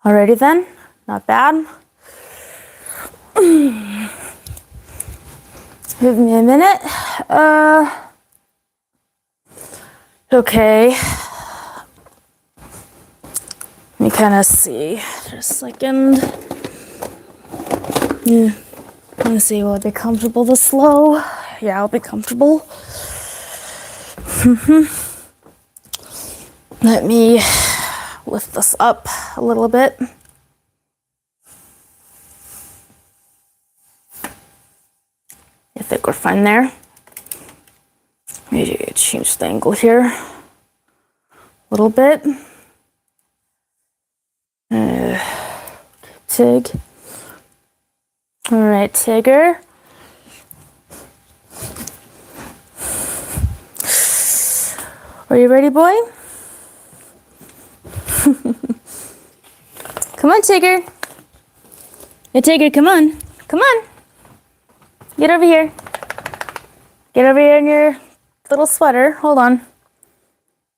Alrighty then, not bad. Give me a minute. Okay. Let me kind of see. Just a second. Yeah. Let me see. Will I be comfortable this slow? Yeah, I'll be comfortable. Let me lift this up a little bit. I think we're fine there. Maybe change the angle here a little bit. Tig. All right, Tigger. Are you ready, boy? Come on, Tigger. Hey, Tigger, come on. Come on. Get over here. Get over here in your little sweater. Hold on.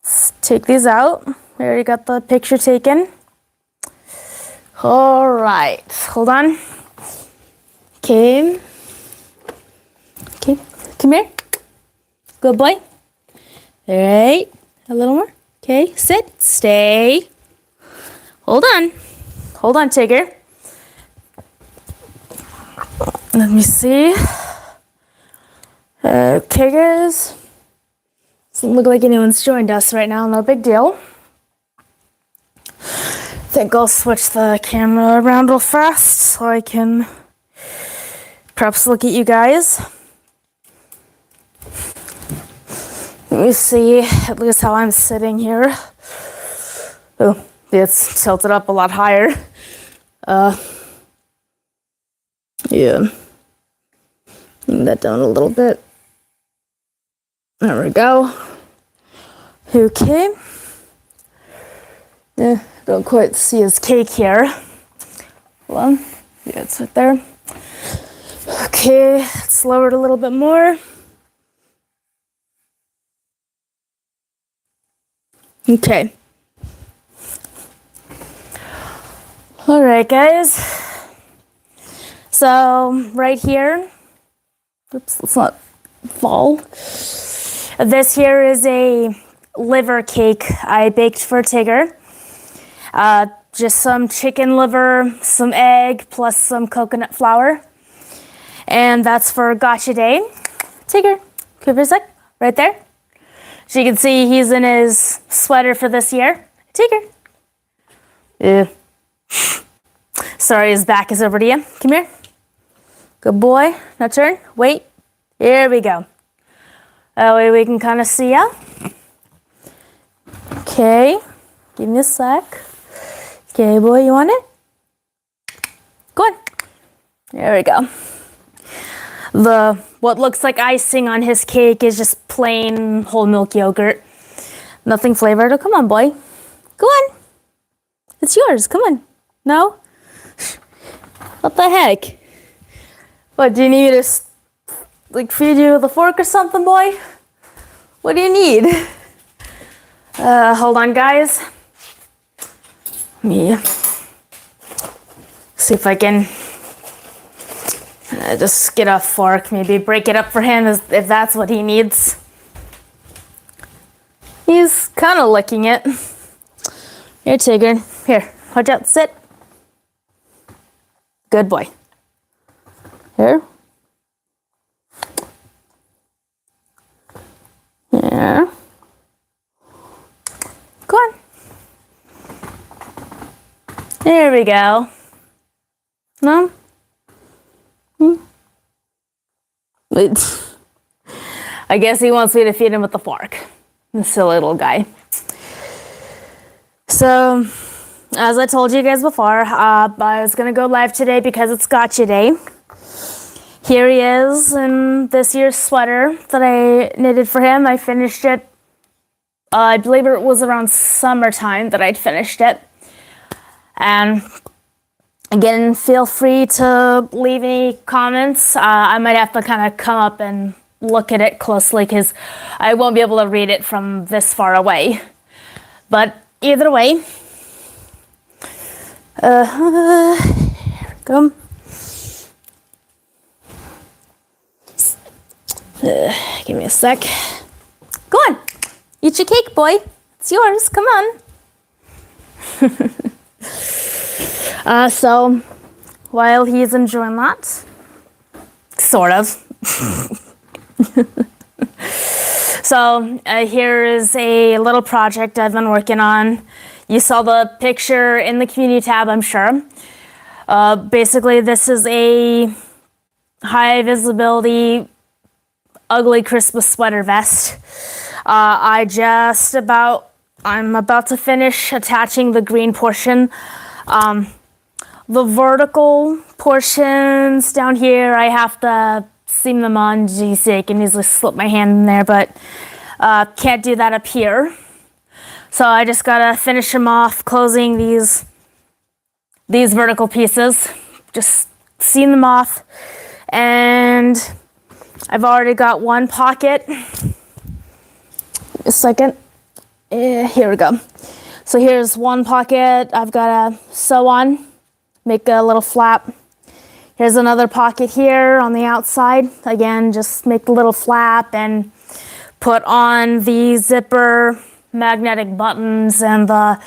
Let's take these out. We already got the picture taken. All right. Hold on. Okay. Okay. Come here. Good boy. All right. A little more. Okay. Sit. Stay. Hold on. Hold on, Tigger. Let me see. Okay, guys. Doesn't look like anyone's joined us right now. No big deal. Think I'll switch the camera around real fast so I can perhaps look at you guys. Let me see at least how I'm sitting here. Oh, it's tilted up a lot higher. Yeah. Bring that down a little bit. There we go. Okay. Yeah, don't quite see his cake here. Hold on. Yeah, it's right there. Okay, let's lower it a little bit more. Okay. All right, guys. So right here, oops, let's not fall. This here is a liver cake I baked for Tigger. Just some chicken liver, some egg, plus some coconut flour. And that's for Gotcha Day. Tigger, come here a sec, right there. So you can see he's in his sweater for this year. Tigger. Yeah. Sorry, his back is over to you. Come here. Good boy. Now turn. Wait. Here we go. That way we can kind of see ya. Okay. Give me a sec. Okay, boy, you want it? Go on. There we go. What looks like icing on his cake is just plain whole milk yogurt. Nothing flavored. Oh, come on, boy. Go on. It's yours. Come on. No? What the heck? What, do you need me to feed you with a fork or something, boy? What do you need? Hold on, guys. Let me see if I can just get a fork, maybe break it up for him if that's what he needs. He's kind of licking it. Here, Tigger. Here, watch out, sit. Good boy. Here. Here. Go on. There we go. No? Wait. I guess he wants me to feed him with the fork. The silly little guy. So, as I told you guys before, I was going to go live today because it's Gotcha Day. Here he is in this year's sweater that I knitted for him. I finished it, I believe it was around summertime that I'd finished it. And again, feel free to leave any comments. I might have to kind of come up and look at it closely because I won't be able to read it from this far away. But either way, Here we go. Give me a sec. Go on, eat your cake, boy. It's yours. Come on. So while he's enjoying that, sort of. So here is a little project I've been working on. You saw the picture in the community tab, I'm sure. Basically, this is a high visibility, ugly Christmas sweater vest. I'm about to finish attaching the green portion. The vertical portions down here, I have to seam them on. Geez, I can easily slip my hand in there, but can't do that up here. So I just gotta finish them off, closing these vertical pieces. Just seam them off, and I've already got one pocket. A second. Here we go. So here's one pocket I've got to sew on, make a little flap. Here's another pocket here on the outside. Again, just make a little flap and put on the zipper, magnetic buttons, and the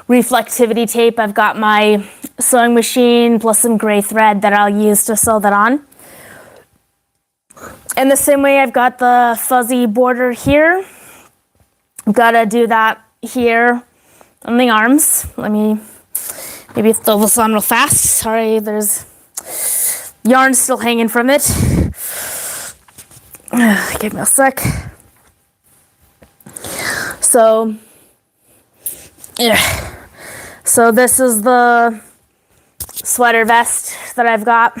reflectivity tape. I've got my sewing machine plus some gray thread that I'll use to sew that on. In the same way, I've got the fuzzy border here. I've got to do that here on the arms. Let me maybe throw this on real fast. Sorry, there's yarn still hanging from it. Give me a sec. So, yeah. So this is the sweater vest that I've got.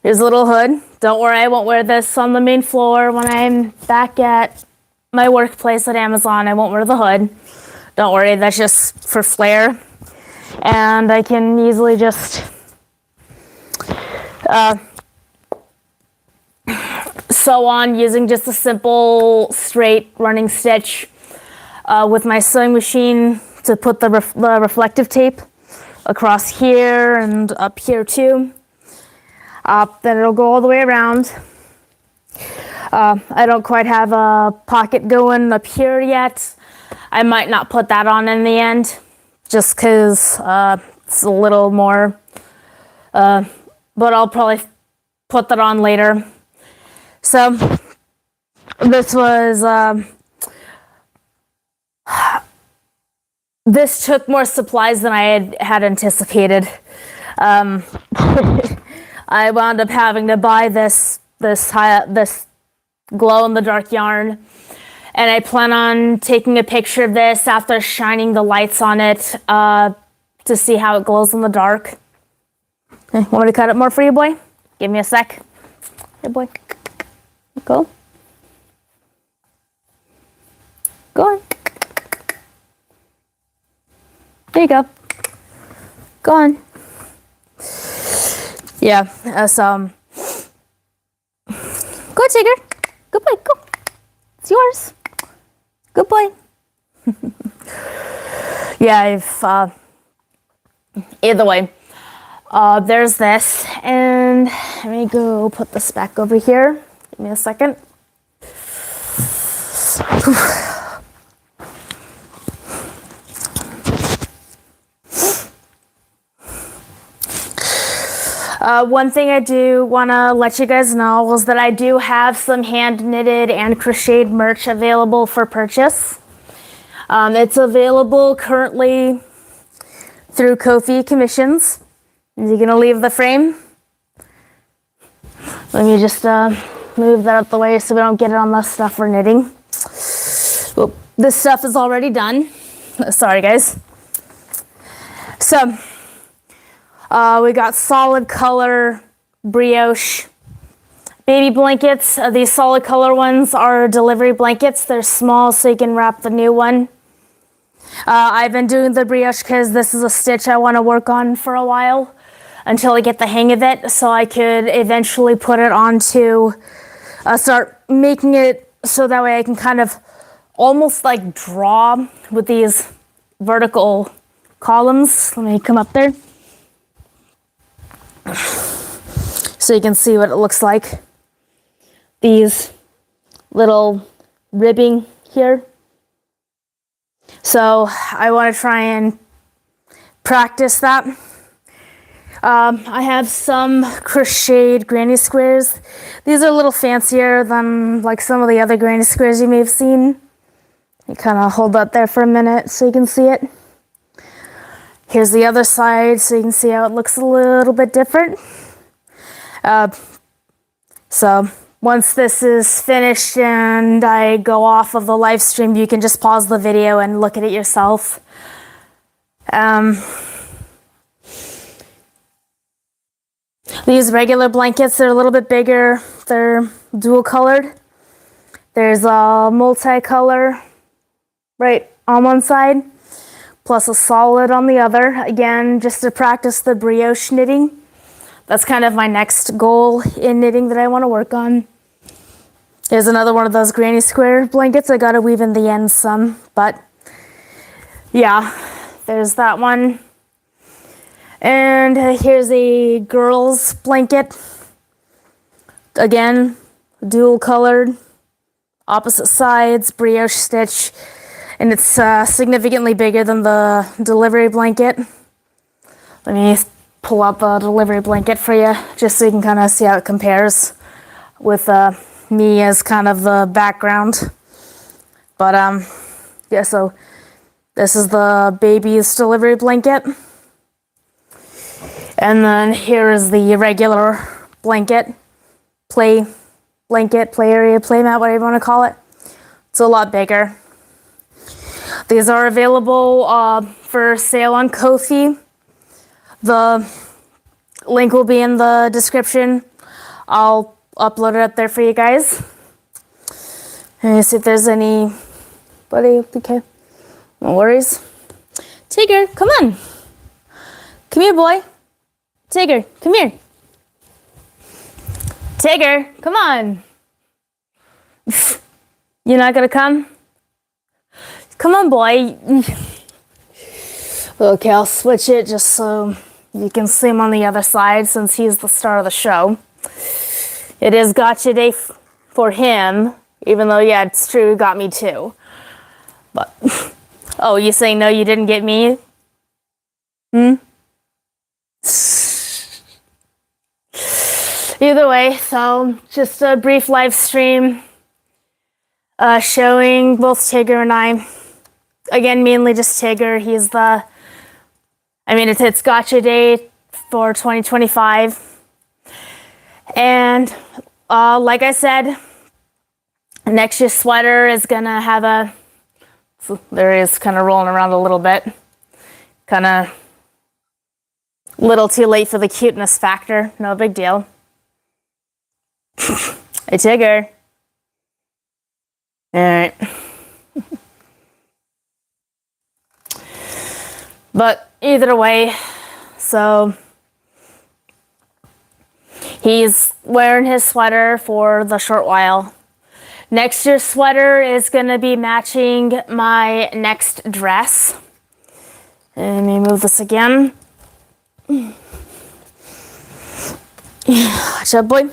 Here's a little hood. Don't worry, I won't wear this on the main floor when I'm back at my workplace at Amazon. I won't wear the hood. Don't worry, that's just for flair. And I can easily just sew on using just a simple straight running stitch with my sewing machine to put the reflective tape across here and up here too. Then it'll go all the way around. I don't quite have a pocket going up here yet. I might not put that on in the end, just because it's a little more, but I'll probably put that on later. So this was, this took more supplies than I had anticipated. I wound up having to buy this glow-in-the-dark yarn, and I plan on taking a picture of this after shining the lights on it to see how it glows in the dark. Okay, want me to cut it more for you, boy? Give me a sec. Hey, boy. Go. Go on. There you go. Go on. Yeah, so, go Tigger, good boy, go, it's yours, good boy. Yeah, either way, there's this, and let me go put this back over here, give me a second. One thing I do want to let you guys know is that I do have some hand knitted and crocheted merch available for purchase. It's available currently through Ko-fi commissions. Is he gonna leave the frame? Let me just move that out the way so we don't get it on the stuff we're knitting. Well, this stuff is already done. Sorry, guys. So, we got solid color brioche baby blankets. These solid color ones are delivery blankets. They're small, so you can wrap the new one. I've been doing the brioche because this is a stitch I want to work on for a while until I get the hang of it, so I could eventually put it onto, start making it so that way I can kind of almost like draw with these vertical columns. Let me come up there so you can see what it looks like. These little ribbing here. So I want to try and practice that. I have some crocheted granny squares. These are a little fancier than like some of the other granny squares you may have seen. You kind of hold that there for a minute so you can see it. Here's the other side so you can see how it looks a little bit different. So once this is finished and I go off of the live stream, you can just pause the video and look at it yourself. These regular blankets, they're a little bit bigger. They're dual colored. There's a multicolor right on one side, plus a solid on the other. Again, just to practice the brioche knitting. That's kind of my next goal in knitting that I want to work on. Here's another one of those granny square blankets. I gotta weave in the ends some, but yeah, there's that one. And here's a girl's blanket. Again, dual colored, opposite sides, brioche stitch, and it's significantly bigger than the delivery blanket. Let me pull out the delivery blanket for you, just so you can kind of see how it compares with me as kind of the background. But yeah, so this is the baby's delivery blanket. And then here is the regular blanket, play area, play mat, whatever you want to call it. It's a lot bigger. These are available for sale on Ko-fi. The link will be in the description. I'll upload it up there for you guys. Let me see if there's anybody. Okay, no worries. Tigger, come on. Come here, boy. Tigger, come here. Tigger, come on. You're not gonna come? Come on, boy. Okay, I'll switch it just so you can see him on the other side since he's the star of the show. It is gotcha day for him, even though, yeah, it's true, it got me too. But, oh, you saying no, you didn't get me? Either way, so just a brief live stream showing both Tigger and I. Again, mainly just Tigger. He's the, I mean, it's gotcha day for 2025. And like I said, next year's sweater is gonna have a, so there he is kind of rolling around a little bit. Kind of little too late for the cuteness factor. No big deal. Hey, Tigger. All right. But either way, so he's wearing his sweater for the short while. Next year's sweater is going to be matching my next dress. Let me move this again. Watch out, boy.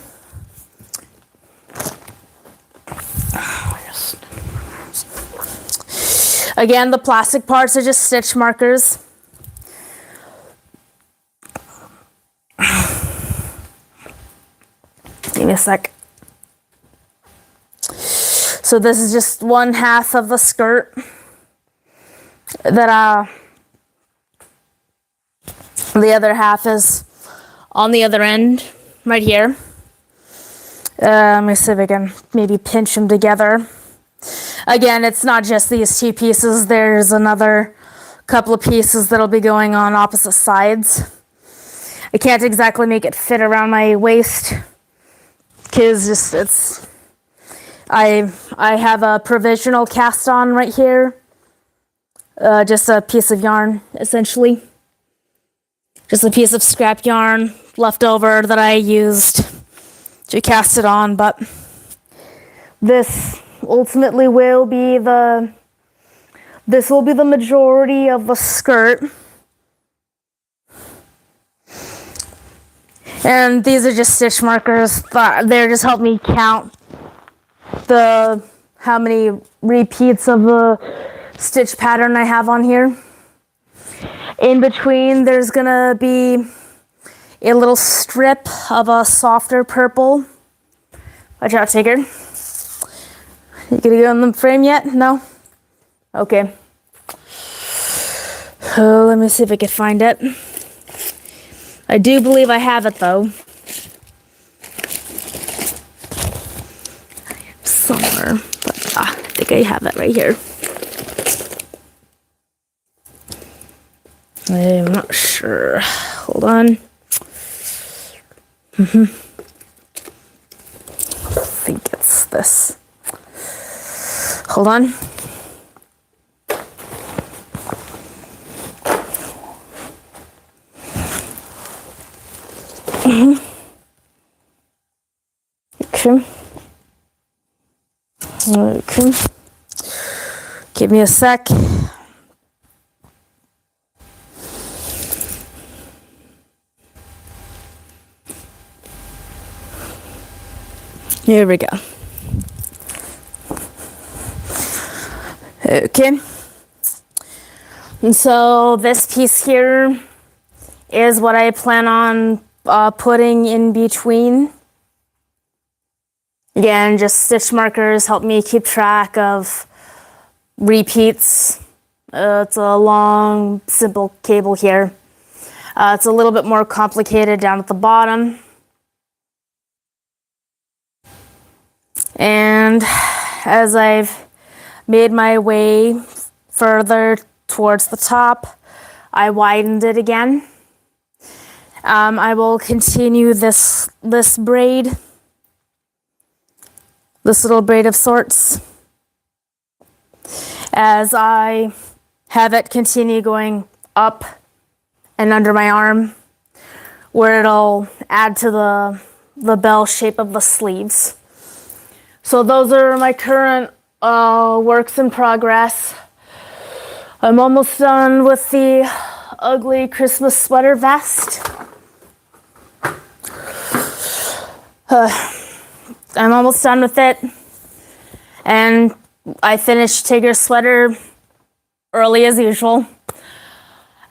Again, the plastic parts are just stitch markers. Give me a sec. So this is just one half of the skirt that the other half is on the other end, right here. Let me see if I can maybe pinch them together. Again, it's not just these two pieces. There's another couple of pieces that'll be going on opposite sides. I can't exactly make it fit around my waist because just it's. I have a provisional cast on right here. Just a piece of yarn, essentially. Just a piece of scrap yarn left over that I used to cast it on, but this ultimately will be the This will be the majority of the skirt. And these are just stitch markers. They're just help me count how many repeats of the stitch pattern I have on here. In between, there's gonna be a little strip of a softer purple. Watch out, Tigger. You gonna go in the frame yet? No? Okay. Let me see if I can find it. I do believe I have it though. Somewhere, but I think I have it right here. I'm not sure. Hold on. I think it's this. Hold on. Okay. Okay. Give me a sec. Here we go. Okay. And so this piece here is what I plan on putting in between. Again, just stitch markers help me keep track of repeats. It's a long, simple cable here. It's a little bit more complicated down at the bottom. And as I've made my way further towards the top, I widened it again. I will continue this braid, this little braid of sorts, as I have it continue going up and under my arm, where it'll add to the bell shape of the sleeves. So those are my current works in progress. I'm almost done with the ugly Christmas sweater vest. I'm almost done with it. And I finished Tigger's sweater early as usual.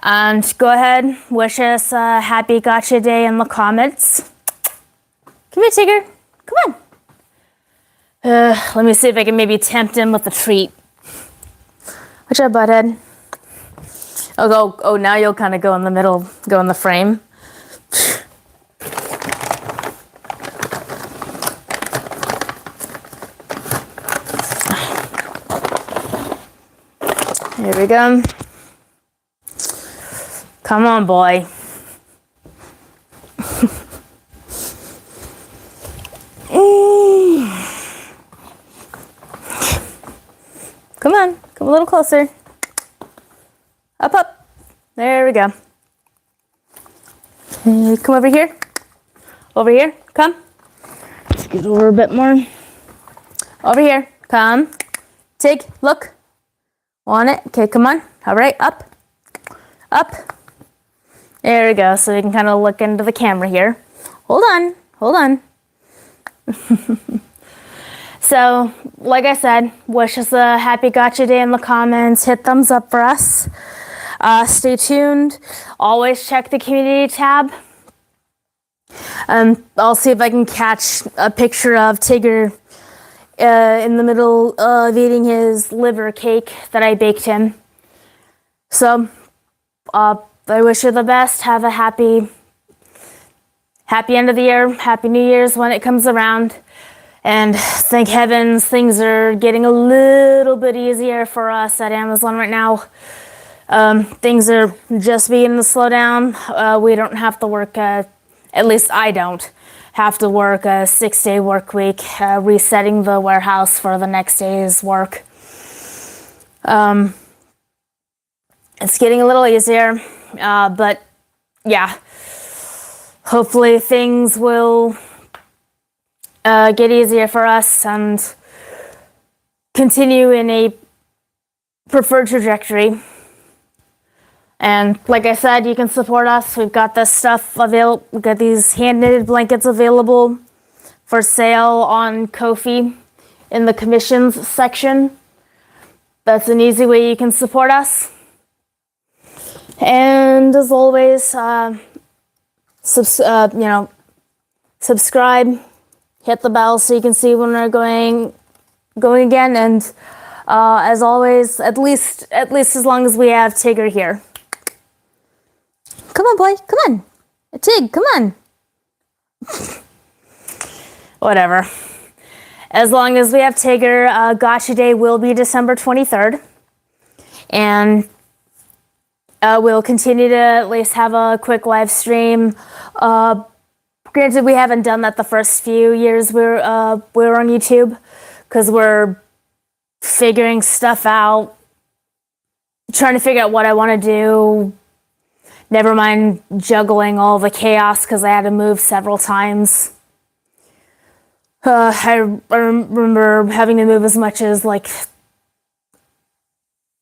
And go ahead, wish us a happy gotcha day in the comments. Come here, Tigger. Come on. Let me see if I can maybe tempt him with a treat. Watch out, butthead. Oh, now you'll kind of go in the middle, go in the frame. Here we go. Come on, boy. Come on, come a little closer. Up. There we go. Come over here. Over here, come. Let's get over a bit more. Over here, come. Tig, look. Want it? Okay, come on. All right, up. There we go, so we can kind of look into the camera here. Hold on. So, like I said, wish us a happy gotcha day in the comments. Hit thumbs up for us. Stay tuned. Always check the community tab. I'll see if I can catch a picture of Tigger in the middle of eating his liver cake that I baked him. So, I wish you the best. Have a happy end of the year. Happy New Year's when it comes around. And thank heavens things are getting a little bit easier for us at Amazon right now. Things are just beginning to slow down. We don't have to work, at least I don't have to work a 6-day work week, resetting the warehouse for the next day's work. It's getting a little easier, but yeah, hopefully things will get easier for us and continue in a preferred trajectory. And like I said, you can support us. We've got this stuff available. We've got these hand-knitted blankets available for sale on Ko-fi in the commissions section. That's an easy way you can support us. And as always, subscribe, hit the bell so you can see when we're going again. And as always, at least as long as we have Tigger here. Come on, boy. Come on. Tig, come on. Whatever. As long as we have Tigger, Gotcha Day will be December 23rd. And we'll continue to at least have a quick live stream. Granted, we haven't done that the first few years we're on YouTube because we're figuring stuff out, trying to figure out what I want to do. Never mind juggling all the chaos because I had to move several times. I remember having to move as much as like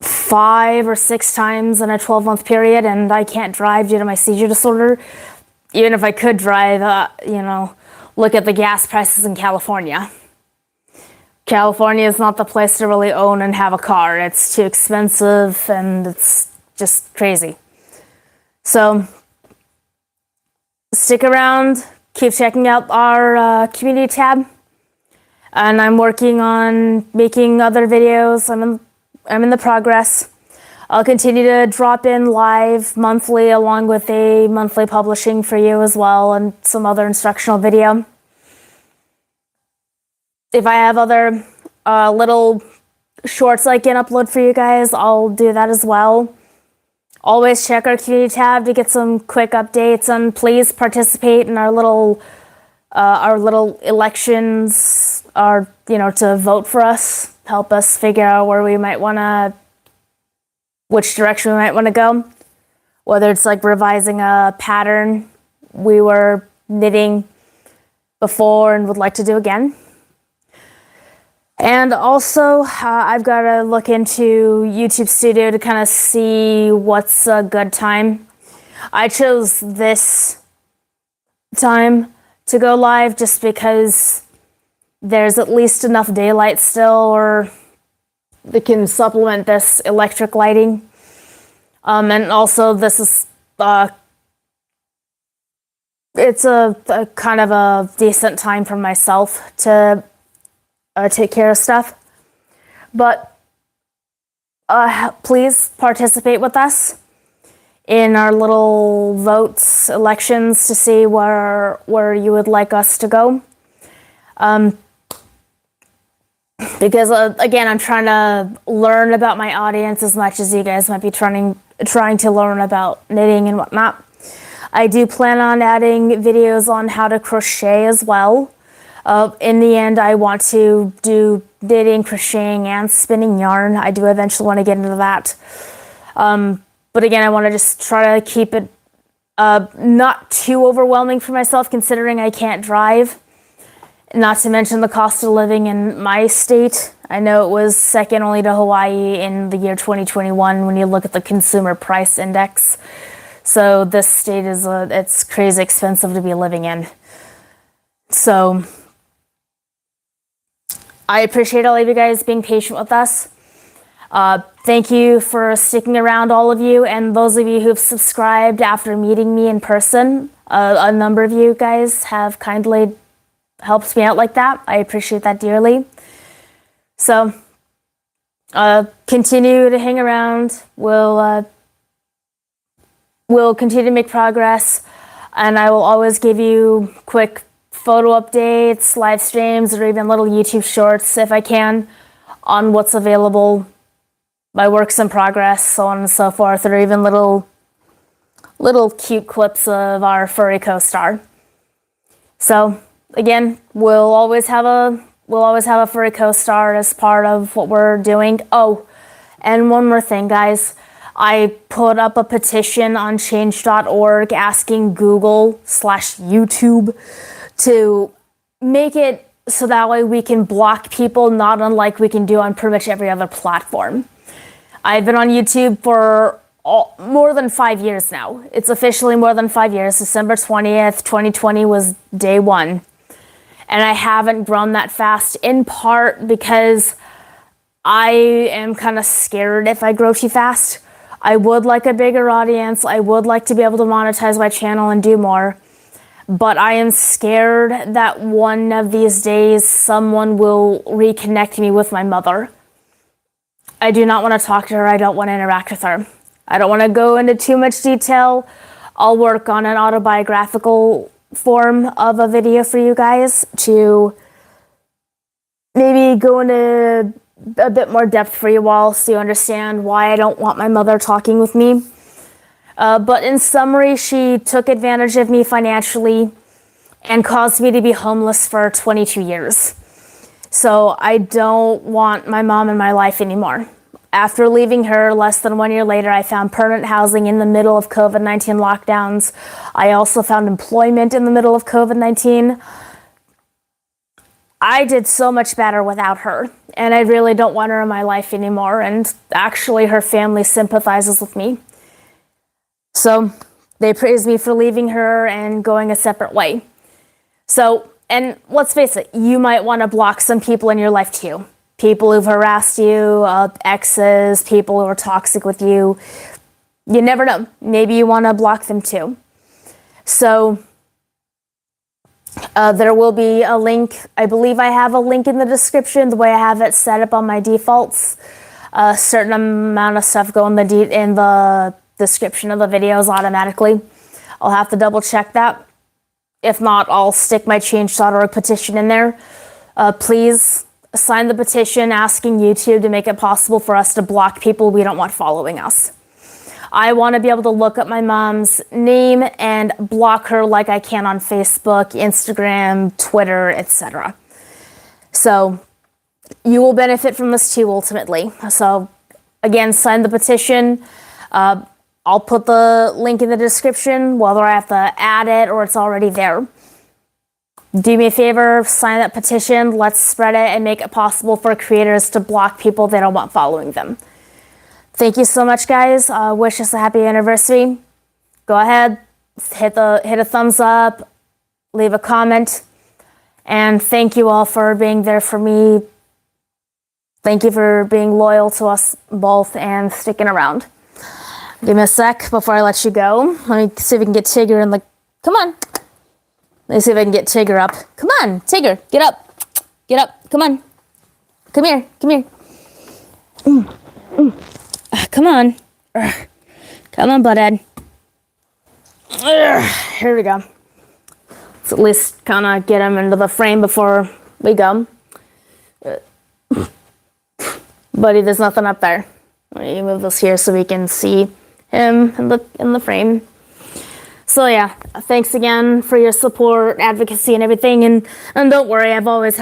5 or 6 times in a 12-month period, and I can't drive due to my seizure disorder. Even if I could drive, look at the gas prices in California. California is not the place to really own and have a car. It's too expensive and it's just crazy. So stick around, keep checking out our community tab, and I'm working on making other videos. I'm in the progress. I'll continue to drop in live monthly along with a monthly publishing for you as well and some other instructional video. If I have other little shorts I can upload for you guys, I'll do that as well. Always check our community tab to get some quick updates, and please participate in our little elections, to vote for us, help us figure out which direction we might want to go. Whether it's like revising a pattern we were knitting before and would like to do again. And also, I've got to look into YouTube Studio to kind of see what's a good time. I chose this time to go live just because there's at least enough daylight still, or they can supplement this electric lighting. And also, this is it's a kind of a decent time for myself to take care of stuff. But please participate with us in our little votes, elections, to see where you would like us to go. Because again, I'm trying to learn about my audience as much as you guys might be trying to learn about knitting and whatnot. I do plan on adding videos on how to crochet as well. In the end, I want to do knitting, crocheting, and spinning yarn. I do eventually want to get into that. But again, I want to just try to keep it not too overwhelming for myself, considering I can't drive. Not to mention the cost of living in my state. I know it was second only to Hawaii in the year 2021 when you look at the consumer price index. So this state it's crazy expensive to be living in. So I appreciate all of you guys being patient with us. Thank you for sticking around, all of you, and those of you who've subscribed after meeting me in person. A number of you guys have kindly helped me out like that. I appreciate that dearly. So continue to hang around. We'll continue to make progress, and I will always give you quick photo updates, live streams, or even little YouTube shorts if I can on what's available, my works in progress, so on and so forth, or even little cute clips of our furry co-star. So again, we'll always have a furry co-star as part of what we're doing. Oh, and one more thing, guys. I put up a petition on change.org asking Google/YouTube to make it so that way we can block people, not unlike we can do on pretty much every other platform. I've been on YouTube for more than 5 years now. It's officially more than 5 years. December 20th, 2020 was day one. And I haven't grown that fast, in part because I am kind of scared if I grow too fast. I would like a bigger audience. I would like to be able to monetize my channel and do more. But I am scared that one of these days someone will reconnect me with my mother. I do not want to talk to her. I don't want to interact with her. I don't want to go into too much detail. I'll work on an autobiographical form of a video for you guys to maybe go into a bit more depth for you all so you understand why I don't want my mother talking with me. But in summary, she took advantage of me financially and caused me to be homeless for 22 years. So I don't want my mom in my life anymore. After leaving her, less than 1 year later, I found permanent housing in the middle of COVID-19 lockdowns. I also found employment in the middle of COVID-19. I did so much better without her, and I really don't want her in my life anymore. And actually, her family sympathizes with me. So they praise me for leaving her and going a separate way. So, and let's face it, you might want to block some people in your life too. People who've harassed you, exes, people who are toxic with you. You never know. Maybe you want to block them too. So there will be a link. I believe I have a link in the description, the way I have it set up on my defaults. A certain amount of stuff go in the description of the videos automatically. I'll have to double check that. If not, I'll stick my change.org petition in there. Please sign the petition asking YouTube to make it possible for us to block people we don't want following us. I want to be able to look up my mom's name and block her like I can on Facebook, Instagram, Twitter, etc. So you will benefit from this too, ultimately. So again, sign the petition. I'll put the link in the description, whether I have to add it or it's already there. Do me a favor, sign that petition, let's spread it and make it possible for creators to block people they don't want following them. Thank you so much, guys. Wish us a happy anniversary. Go ahead, hit a thumbs up, leave a comment, and thank you all for being there for me. Thank you for being loyal to us both and sticking around. Give me a sec before I let you go. Let me see if we can get Tigger in the... Come on. Let me see if I can get Tigger up. Come on, Tigger, get up. Get up, come on. Come here, come here. Come on. Come on, butthead. Here we go. Let's at least kind of get him into the frame before we go. Buddy, there's nothing up there. Let me move this here so we can see him in the frame. So yeah, thanks again for your support, advocacy, and everything. And don't worry, I've always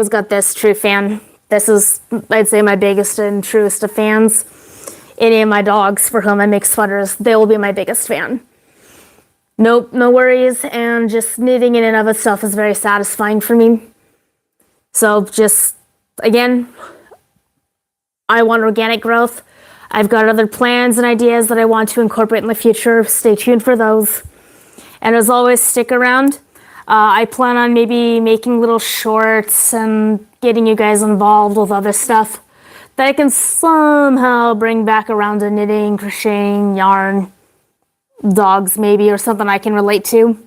got this true fan. This is, I'd say, my biggest and truest of fans. Any of my dogs for whom I make sweaters, they will be my biggest fan. Nope, no worries. And just knitting in and of itself is very satisfying for me. So just, again, I want organic growth. I've got other plans and ideas that I want to incorporate in the future. Stay tuned for those. And as always, stick around. I plan on maybe making little shorts and getting you guys involved with other stuff that I can somehow bring back around to knitting, crocheting, yarn, dogs maybe, or something I can relate to.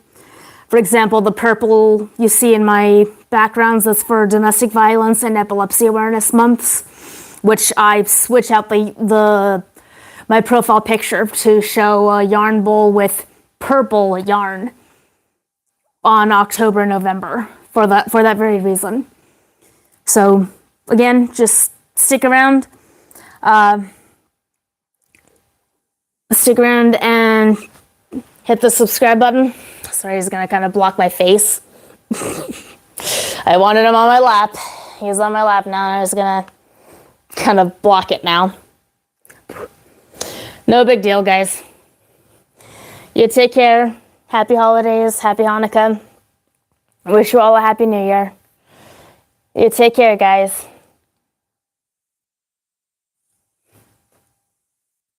For example, the purple you see in my backgrounds is for domestic violence and epilepsy awareness months, which I switch out my profile picture to show a yarn bowl with purple yarn on October and November for that very reason. So again, just stick around. Stick around and hit the subscribe button. Sorry, he's gonna kind of block my face. I wanted him on my lap. He's on my lap now, and I was gonna kind of block it now. No big deal, guys. You take care. Happy holidays. Happy Hanukkah. I wish you all a happy new year. You take care, guys.